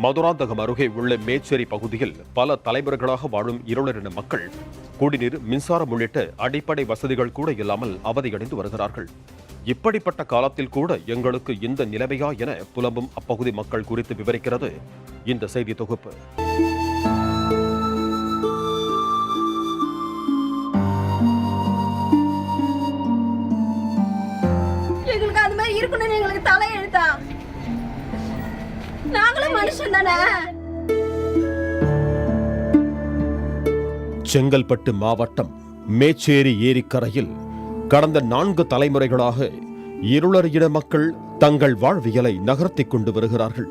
மதுராந்தகம் அருகே உள்ள மேச்சேரி பகுதியில் பல தலைமுறைகளாக வாழும் இருளரின மக்கள் குடிநீர், மின்சாரம் உள்ளிட்ட அடிப்படை வசதிகள் கூட இல்லாமல் அவதியடைந்து வருகிறார்கள். இப்படிப்பட்ட காலத்தில் கூட எங்களுக்கு இந்த நிலைமையா என புலம்பும் அப்பகுதி மக்கள் குறித்து விவரிக்கிறது இந்த செய்தி தொகுப்பு. எங்களுக்கு அது மாதிரி இருக்கணும்னு எங்களுக்கு தலையெழுத்தா? நாங்களும் மனுஷன் தானே. செங்கல்பட்டு மாவட்டம் மேச்சேரி ஏரிக்கரையில் கடந்த 4 தலைமுறைகளாக இருளர் இன மக்கள் தங்கள் வாழ்வியலை நகர்த்திக் கொண்டு வருகிறார்கள்.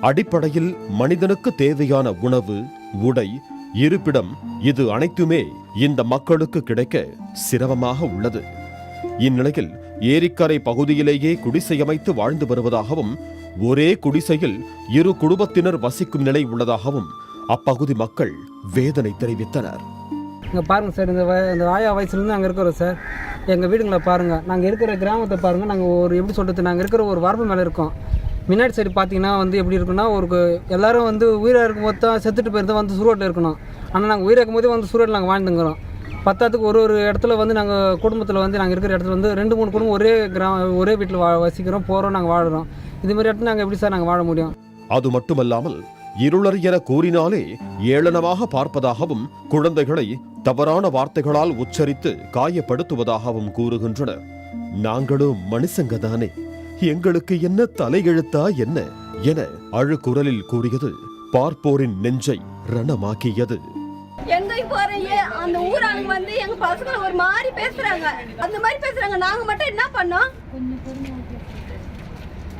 அடிப்படையில் மனிதனுக்கு தேவையான உணவு, உடை, இருப்பிடம் இது அனைத்துமே இந்த மக்களுக்கு கிடைக்க சிரமமாக உள்ளது. இந்நிலையில் ஏரிக்கரை பகுதியிலேயே குடிசை அமைத்து வாழ்ந்து வருவதாகவும், ஒரே குடிசையில் 2 குடும்பத்தினர் வசிக்கும் நிலை உள்ளதாகவும் அப்பகுதி மக்கள் வேதனை தெரிவித்தனர். இங்கே பாருங்கள் சார், இந்த வாயா வயசுலேருந்து நாங்கள் இருக்கிறோம் சார். எங்கள் வீடுங்களை பாருங்கள், நாங்கள் இருக்கிற கிராமத்தை பாருங்கள். நாங்கள் ஒரு எப்படி சொல்கிறது, நாங்கள் இருக்கிற ஒரு வரப்பு மேலே இருக்கோம். முன்னாடி சைடு பார்த்தீங்கன்னா எப்படி இருக்குன்னா, எல்லோரும் உயிராக இருக்கும்போது தான் செத்துட்டு போயிருந்தால் சுருவாட்டில் இருக்கணும். ஆனால் நாங்கள் உயிராக இருக்கும்போதே சுருவாட்டில் நாங்கள் வாழ்ந்துங்கிறோம். பத்தாத்துக்கு ஒரு இடத்துல நாங்கள் குடும்பத்தில் நாங்கள் இருக்கிற இடத்துல 2-3 குடும்பம் ஒரே வீட்டில் வசிக்கிறோம், போகிறோம், நாங்கள் வாழுறோம். இதுமாதிரி இடத்துல நாங்கள் எப்படி சார் நாங்கள் வாழ முடியும்? அது மட்டுமல்லாமல் இருளர் என கூறினாலே ஏளனமாக பார்ப்பதாகவும், குழந்தைகளை தவறான வார்த்தைகளால் உச்சரித்து காயப்படுத்துவதாகவும் கூறுகின்றனர். நாங்களும் மனுஷங்க தானே, எங்களுக்கு என்ன தலையெழுத்தா என்ன என அழுகுரலில் கூறியது பார்ப்போரின் நெஞ்சை ரணமாக்கியது. எங்கேயும் போறீங்க, அந்த ஊராளுங்க எங்க பசங்களை ஒரு மாதிரி பேசுறாங்க, அந்த மாதிரி பேசுறாங்க. நாங்க மட்டும் என்ன பண்ணோம்?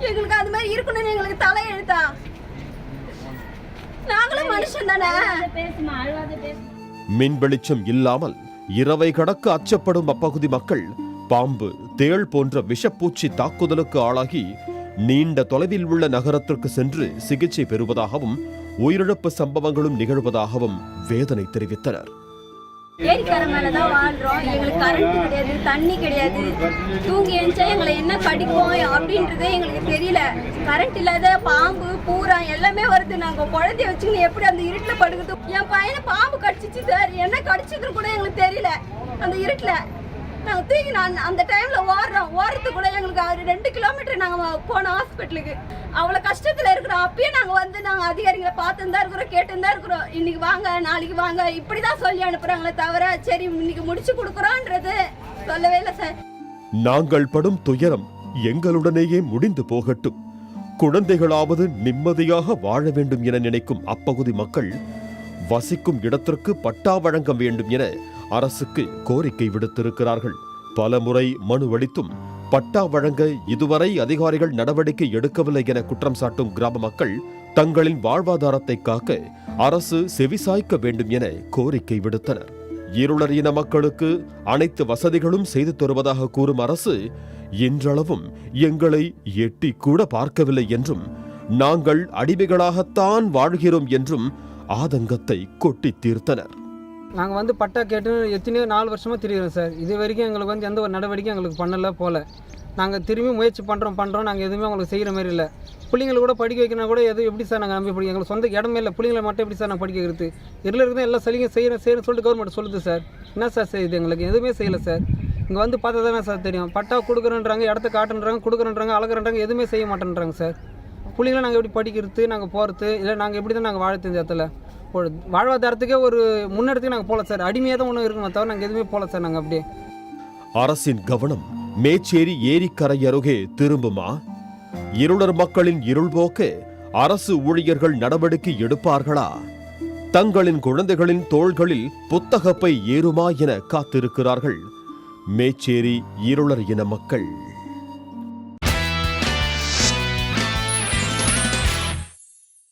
எங்களுக்கு அது மாதிரி இருக்கணும்னு எங்களுக்கு தலையெழுத்தா? நாங்களும் மனுஷன் தானே. மின் வெளிச்சம் இல்லாமல் இரவை கடக்க அச்சப்படும் அப்பகுதி மக்கள் பாம்பு, தேள் போன்ற விஷப்பூச்சி தாக்குதலுக்கு ஆளாகி நீண்ட தொலைவில் உள்ள நகரத்திற்கு சென்று சிகிச்சை பெறுவதாகவும், உயிரிழப்பு சம்பவங்களும் நிகழ்வதாகவும் வேதனை தெரிவித்தனர். ஏரிக்கரை மேலதான் வாழ்றோம். எங்களுக்கு கரண்ட் கிடையாது, தண்ணி கிடையாது. தூங்கி எழுந்தா எங்களை என்ன கடிக்கும் அப்படின்றதே எங்களுக்கு தெரியல. கரண்ட் இல்லாத பாம்பு, பூரா எல்லாமே வருது. நாங்க குழந்தைய வச்சுக்கின்னு எப்படி அந்த இருட்டுல படுக்குது? என் பையனை பாம்பு கடிச்சிச்சு சார். என்ன கடிச்சதுன்னு கூட எங்களுக்கு தெரியல. அந்த இருட்டுல நாங்க தூங்கி அந்த டைம்ல ஓடுறது கூட எங்களுக்கு 2 கிலோமீட்டர் நாங்க போனோம் ஹாஸ்பிட்டலுக்கு. அவ்வளவு கஷ்டத்துல இருக்கிறோம். அப்பயே நாங்க அதிகாரிகளை பார்த்துன்னு தான் இருக்கிறோம், கேட்டுன்னு தான் இருக்கிறோம். இன்னைக்கு வாங்க, நாளைக்கு வாங்க இப்படிதான் சொல்லி அனுப்புறாங்களே தவிர சரி இன்னைக்கு முடிச்சு கொடுக்குறோன்றது சொல்லவே இல்லை சார். நாங்கள் படும் துயரம் எங்களுடனேயே முடிந்து போகட்டும், குழந்தைகளாவது நிம்மதியாக வாழ வேண்டும் என நினைக்கும் அப்பகுதி மக்கள் வசிக்கும் இடத்திற்கு பட்டா வழங்க வேண்டும் என அரசுக்கு கோரிக்கை விடுத்திருக்கிறார்கள். பல முறை மனு அளித்தும் பட்டா வழங்க இதுவரை அதிகாரிகள் நடவடிக்கை எடுக்கவில்லை என குற்றம் சாட்டும் கிராம மக்கள் தங்களின் வாழ்வாதாரத்தை காக்க அரசு செவிசாய்க்க வேண்டும் என கோரிக்கை விடுத்தனர். இருளர் இன மக்களுக்கு அனைத்து வசதிகளும் செய்து தருவதாக கூறும் அரசு இன்றளவும் எங்களை எட்டி கூட பார்க்கவில்லை என்றும், நாங்கள் அடிமைகளாகத்தான் வாழ்கிறோம் என்றும் ஆதங்கத்தை கொட்டி தீர்த்தனர். நாங்கள் பட்டா கேட்டு எத்தனையோ 4 வருஷமாக திரிகிறோம் சார். இது வரைக்கும் எங்களுக்கு எந்த ஒரு நடவடிக்கையும் எங்களுக்கு பண்ணல போல. நாங்கள் திரும்பி முயற்சி பண்ணுறோம். நாங்கள் எதுவுமே அவங்களுக்கு செய்கிற மாதிரி இல்லை. பிள்ளைங்களை கூட படிக்க வைக்கணும் கூட எப்படி சார் நாங்கள் நம்பி படிக்க? எங்களுக்கு சொந்த இடமே இல்லை. பிள்ளைங்களை மட்டும் எப்படி சார் நாங்கள் படிக்க வைக்கிறது? இருளருக்கு தான் எல்லா சலுகையும் செய்யணும்னு சொல்லிட்டு கவர்மெண்ட் சொல்லுது சார். என்ன சார் செய்யுது? எங்களுக்கு எதுவுமே செய்யலை சார். இங்கே பார்த்தா தானே சார் தெரியும். பட்டா கொடுக்குறேன்றாங்க, இடத்த காட்டுன்றாங்க, கொடுக்குறேன்றாங்க, அழகுறாங்க, எதுவுமே செய்ய மாட்டேன்றாங்க சார். பிள்ளைங்களை நாங்கள் எப்படி படிக்கிறது, நாங்கள் போகிறது இல்லை, நாங்கள் எப்படி தான் நாங்கள் வாழ தெரிஞ்ச இடத்துல வாழ்வாதாரத்துக்கே ஒரு முன்னெடுத்துக்கு நாங்கள் போகல சார். அடிமையாக தான் ஒன்று இருக்கணும் தவிர நாங்கள் எதுவுமே போகல சார். நாங்கள் அப்படியே அரசின் கவனம் மேச்சேரி ஏரிக்கரை அருகே திரும்புமா? இருளர் மக்களின் இருள் போக்க அரசு ஊழியர்கள் நடவடிக்கை எடுப்பார்களா? தங்களின் குழந்தைகளின் தோள்களில் புத்தகப்பை ஏறுமா என காத்திருக்கிறார்கள் மேச்சேரி இருளர் இன மக்கள்.